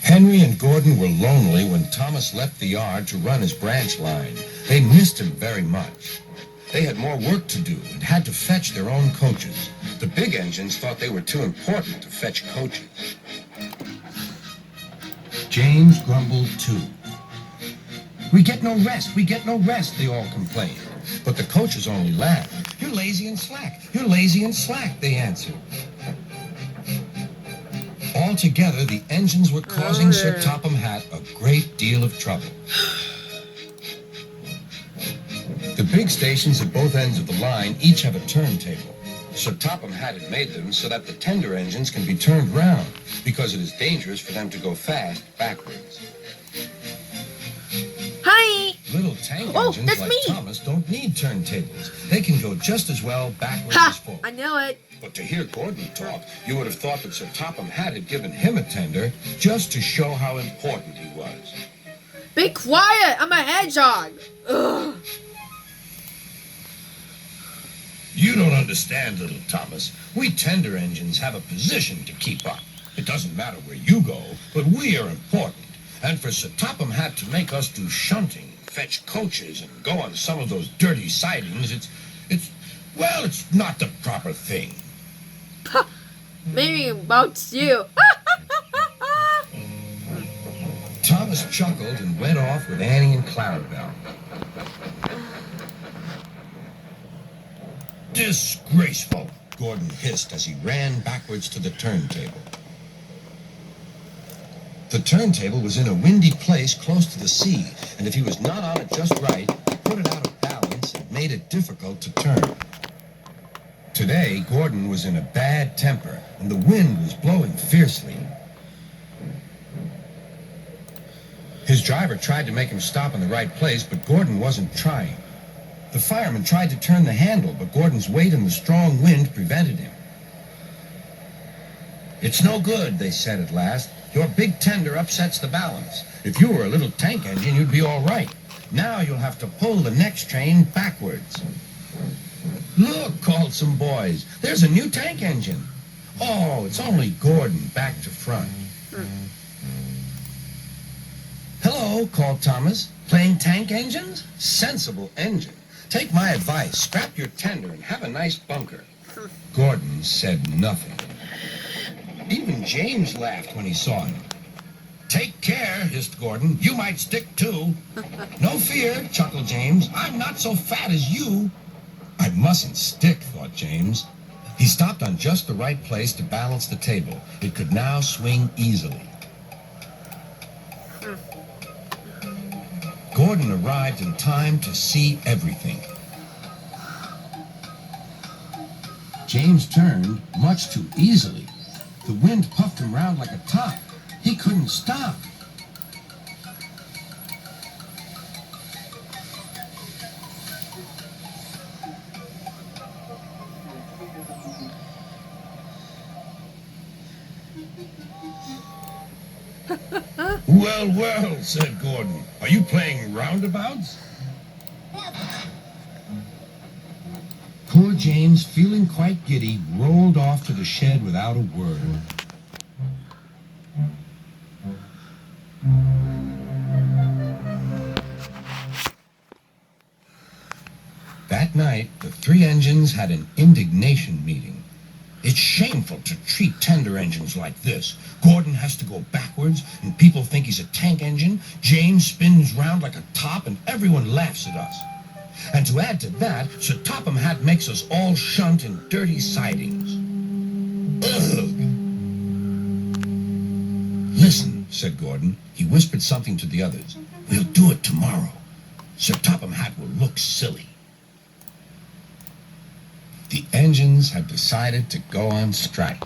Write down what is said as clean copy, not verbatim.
Henry and Gordon were lonely when Thomas left the yard to run his branch line. They missed him very much. They had more work to do and had to fetch their own coaches. The big engines thought they were too important to fetch coaches. James grumbled too. We get no rest, they all complained. But the coaches only laughed. You're lazy and slack, they answered. Altogether, the engines were causing Sir Topham Hatt a great deal of trouble. The big stations at both ends of the line each have a turntable. Sir Topham Hatt had made them so that the tender engines can be turned round, because it is dangerous for them to go fast backwards. Hi! Little tank engines like Thomas don't need turntables. They can go just as well backwards as forward. I know it. But to hear Gordon talk, you would have thought that Sir Topham Hatt had given him a tender just to show how important he was. Be quiet! I'm a hedgehog! Ugh. You don't understand, little Thomas. We tender engines have a position to keep up. It doesn't matter where you go, but we are important. And for Sir Topham Hatt to make us do shunting, fetch coaches, and go on some of those dirty sidings, it's not the proper thing. Maybe about you. Thomas chuckled and went off with Annie and Clarabelle. Disgraceful, Gordon hissed as he ran backwards to the turntable. The turntable was in a windy place close to the sea, and if he was not on it just right, it put it out of balance and made it difficult to turn. Today, Gordon was in a bad temper, and the wind was blowing fiercely. His driver tried to make him stop in the right place, but Gordon wasn't trying. The fireman tried to turn the handle, but Gordon's weight and the strong wind prevented him. It's no good, they said at last. Your big tender upsets the balance. If you were a little tank engine, you'd be all right. Now you'll have to pull the next train backwards. Look, called some boys. There's a new tank engine. Oh, it's only Gordon back to front. Hello, called Thomas. Playing tank engines? Sensible engine. Take my advice. Scrap your tender and have a nice bunker. Gordon said nothing. Even James laughed when he saw him. Take care, hissed Gordon. You might stick too. No fear, chuckled James. I'm not so fat as you. I mustn't stick, thought James. He stopped on just the right place to balance the table. It could now swing easily. Gordon arrived in time to see everything. James turned much too easily. The wind puffed him round like a top. He couldn't stop. Well, well, said Gordon. Are you playing roundabouts? Poor James, feeling quite giddy, rolled off to the shed without a word. That night, the three engines had an indignation meeting. It's shameful to treat tender engines like this. Gordon has to go backwards, and people think he's a tank engine. James spins round like a top, and everyone laughs at us. And to add to that, Sir Topham Hatt makes us all shunt in dirty sidings. Ugh! Listen, said Gordon. He whispered something to the others. We'll do it tomorrow. Sir Topham Hatt will look silly. The engines had decided to go on strike.